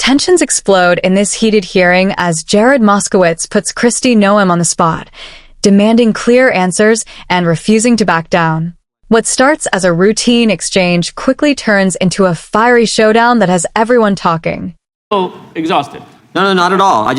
Tensions explode in this heated hearing as Jared Moskowitz puts Kristi Noem on the spot, demanding clear answers and refusing to back down. What starts as a routine exchange quickly turns into a fiery showdown that has everyone talking. Exhausted. No, not at all. I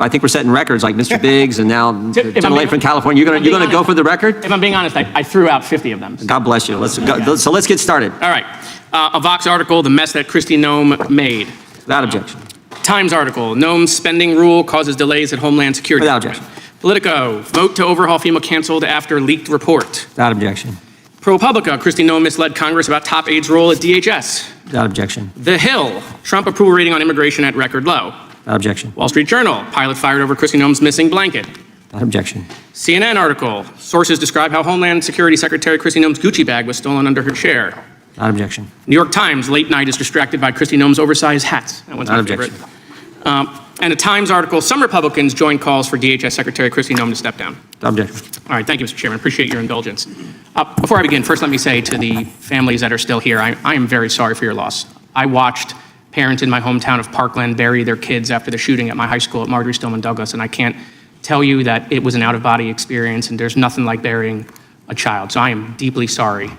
think we're setting records like Mr. Biggs and now gentleman from California. You're gonna go for the record? If I'm being honest, I threw out 50 of them. God bless you. Let's go. So let's get started. All right. A Vox article, the mess that Kristi Noem made. Without objection. Times article, Noem's spending rule causes delays at Homeland Security. Without objection. Politico, vote to overhaul FEMA canceled after leaked report. Without objection. ProPublica, Kristi Noem misled Congress about top aide's role at DHS. Without objection. The Hill, Trump approval rating on immigration at record low. Without objection. Wall Street Journal, pilot fired over Kristi Noem's missing blanket. Without objection. CNN article, sources describe how Homeland Security Secretary Kristi Noem's Gucci bag was stolen under her chair. Without objection. New York Times, late night is distracted by Kristi Noem's oversized hats. That one's my favorite. And a Times article, some Republicans joined calls for DHS Secretary Kristi Noem to step down. Without objection. All right, thank you, Mr. Chairman. Appreciate your indulgence. Before I begin, first let me say to the families that are still here, I am very sorry for your loss. I watched parents in my hometown of Parkland bury their kids after the shooting at my high school at Marjorie Stoneman Douglas, and I can't tell you that it was an out-of-body experience, and there's nothing like burying a child. So I am deeply sorry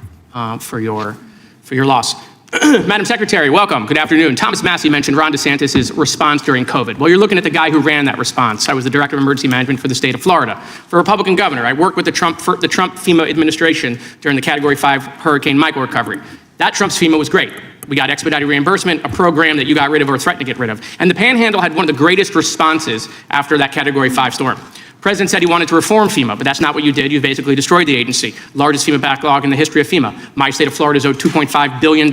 for your loss. Madam Secretary, welcome. Good afternoon. Thomas Massey mentioned Ron DeSantis' response during COVID. Well, you're looking at the guy who ran that response. I was the Director of Emergency Management for the state of Florida. For Republican governor, I worked with the Trump FEMA administration during the Category 5 Hurricane Michael recovery. That Trump's FEMA was great. We got expedited reimbursement, a program that you got rid of or threatened to get rid of. And the Panhandle had one of the greatest responses after that Category 5 storm. The president said he wanted to reform FEMA, but that's not what you did. You basically destroyed the agency. Largest FEMA backlog in the history of FEMA. My state of Florida is owed $2.5 billion.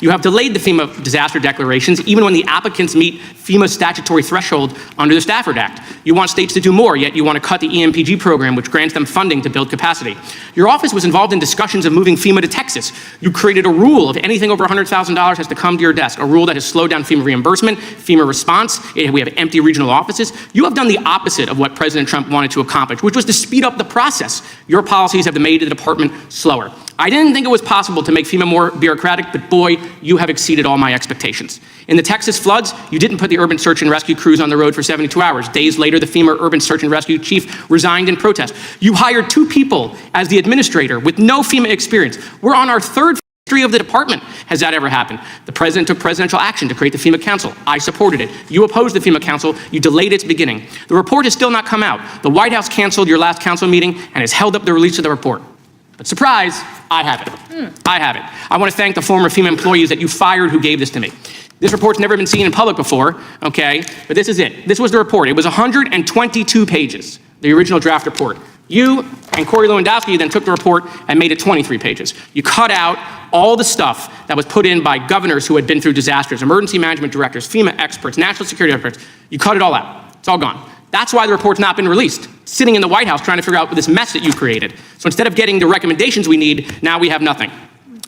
You have delayed the FEMA disaster declarations even when the applicants meet FEMA's statutory threshold under the Stafford Act. You want states to do more, yet you want to cut the EMPG program, which grants them funding to build capacity. Your office was involved in discussions of moving FEMA to Texas. You created a rule of anything over $100,000 has to come to your desk, a rule that has slowed down FEMA reimbursement, FEMA response. We have empty regional offices. You have done the opposite of what President Trump wanted to accomplish, which was to speed up the process. Your policies have made the department slower. I didn't think it was possible to make FEMA more bureaucratic, but boy, you have exceeded all my expectations. In the Texas floods, you didn't put the urban search and rescue crews on the road for 72 hours. Days later, the FEMA urban search and rescue chief resigned in protest. You hired 2 people as the administrator with no FEMA experience. We're on our 3rd history of the department. Has that ever happened? The president took presidential action to create the FEMA Council. I supported it. You opposed the FEMA Council. You delayed its beginning. The report has still not come out. The White House canceled your last council meeting and has held up the release of the report. But surprise, I have it. I have it. I want to thank the former FEMA employees that you fired who gave this to me. This report's never been seen in public before, okay? But this is it. This was the report. It was 122 pages, the original draft report. You and Corey Lewandowski then took the report and made it 23 pages. You cut out all the stuff that was put in by governors who had been through disasters, emergency management directors, FEMA experts, national security experts. You cut it all out. It's all gone. That's why the report's not been released. It's sitting in the White House trying to figure out this mess that you created. So instead of getting the recommendations we need, now we have nothing.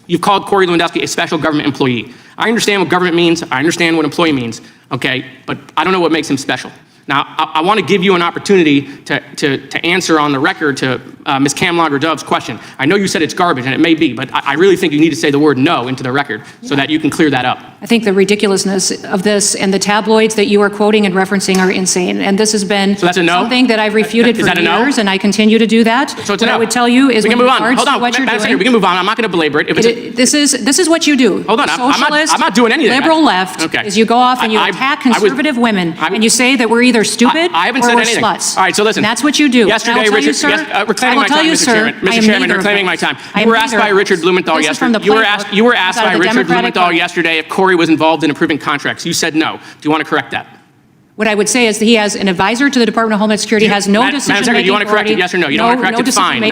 You've called Corey Lewandowski a special government employee. I understand what government means. I understand what employee means, okay? But I don't know what makes him special. Now, I want to give you an opportunity to answer on the record to Ms. Kamlager-Dove's question. I know you said it's garbage, and it may be, but I really think you need to say the word no into the record so that you can clear that up. I think the ridiculousness of this and the tabloids that you are quoting and referencing are insane. And this has been something that I've refuted for years, and I continue to do that. So it's a no. What I would tell you is we can move on. Hold on. What you're doing, we can move on. I'm not going to belabor it. This is what you do. Hold on. I'm not doing anything. Liberal left is you go off and you attack conservative women and you say that we're either stupid or we're sluts. All right, so listen. And that's what you do. Yesterday, Richard, reclaiming my time, Mr. Chairman. Mr. Chairman, reclaiming my time. You were asked by Richard Blumenthal yesterday. You were asked by Richard Blumenthal yesterday if Corey was involved in approving contracts. You said no. Do you want to correct that? What I would say is that he has an advisor to the Department of Homeland Security, has no decision-making authority. Do you want to correct it, yes or no? You don't want to correct it, fine.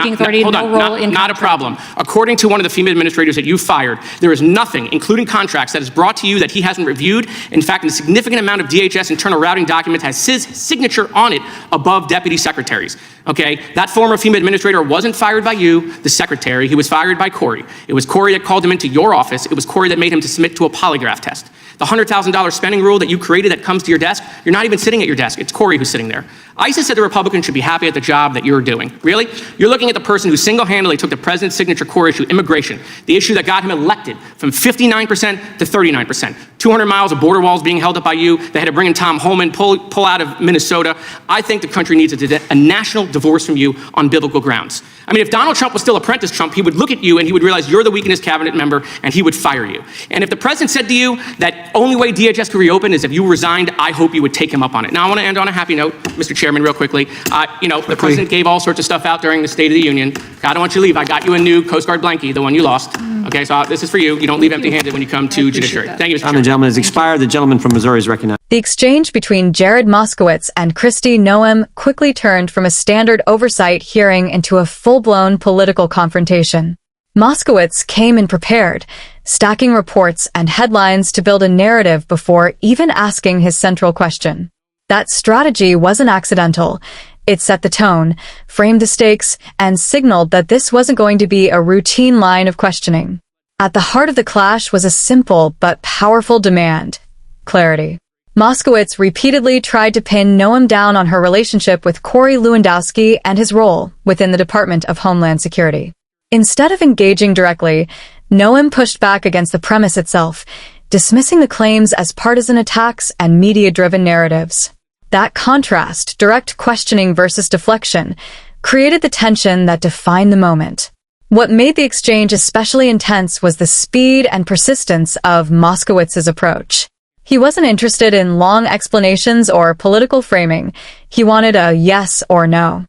Hold on, not a problem. According to one of the FEMA administrators that you fired, there is nothing, including contracts, that is brought to you that he hasn't reviewed. In fact, a significant amount of DHS internal routing documents has his signature on it above deputy secretaries, okay? That former FEMA administrator wasn't fired by you, the secretary. He was fired by Corey. It was Corey that called him into your office. It was Corey that made him to submit to a polygraph test. The $100,000 spending rule that you created that comes to your desk, you're not even sitting at your desk. It's Corey who's sitting there. ISIS said the Republicans should be happy at the job that you're doing. Really? You're looking at the person who single-handedly took the president's signature core issue, immigration, the issue that got him elected from 59% to 39%. 200 miles of border walls being held up by you. They had to bring in Tom Homan, pull out of Minnesota. I think the country needs a national divorce from you on biblical grounds. I mean, if Donald Trump was still apprentice Trump, he would look at you and he would realize you're the weakest cabinet member and he would fire you. And if the president said to you that only way DHS could reopen is if you resigned, I hope you would take him up on it. Now, I want to end on a happy note, Mr. Chairman, real quickly. The president gave all sorts of stuff out during the State of the Union. I don't want you to leave. I got you a new Coast Guard blankie, the one you lost. Okay, so this is for you. You don't leave empty-handed when you come to judiciary. Thank you, Mr. Chairman. The gentleman has expired. The gentleman from Missouri is recognized. The exchange between Jared Moskowitz and Kristi Noem quickly turned from a standard oversight hearing into a full-blown political confrontation. Moskowitz came in prepared, stacking reports and headlines to build a narrative before even asking his central question. That strategy wasn't accidental. It set the tone, framed the stakes, and signaled that this wasn't going to be a routine line of questioning. At the heart of the clash was a simple but powerful demand: clarity. Moskowitz repeatedly tried to pin Noem down on her relationship with Corey Lewandowski and his role within the Department of Homeland Security. Instead of engaging directly, Noem pushed back against the premise itself, dismissing the claims as partisan attacks and media-driven narratives. That contrast, direct questioning versus deflection, created the tension that defined the moment. What made the exchange especially intense was the speed and persistence of Moskowitz's approach. He wasn't interested in long explanations or political framing. He wanted a yes or no.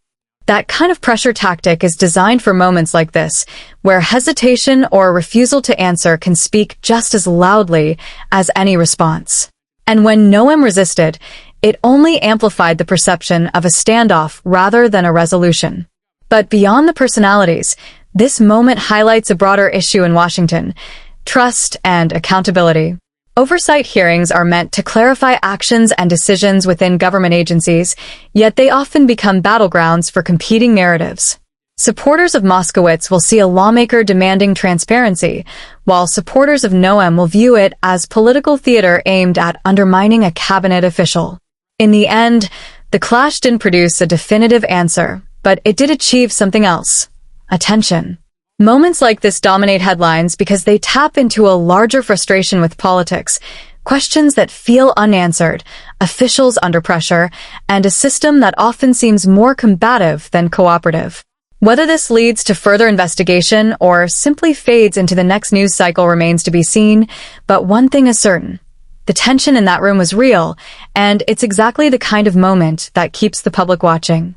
That kind of pressure tactic is designed for moments like this, where hesitation or refusal to answer can speak just as loudly as any response. And when Noem resisted, it only amplified the perception of a standoff rather than a resolution. But beyond the personalities, this moment highlights a broader issue in Washington: trust and accountability. Oversight hearings are meant to clarify actions and decisions within government agencies, yet they often become battlegrounds for competing narratives. Supporters of Moskowitz will see a lawmaker demanding transparency, while supporters of Noem will view it as political theater aimed at undermining a cabinet official. In the end, the clash didn't produce a definitive answer, but it did achieve something else: attention. Moments like this dominate headlines because they tap into a larger frustration with politics, questions that feel unanswered, officials under pressure, and a system that often seems more combative than cooperative. Whether this leads to further investigation or simply fades into the next news cycle remains to be seen, but one thing is certain: the tension in that room was real, and it's exactly the kind of moment that keeps the public watching.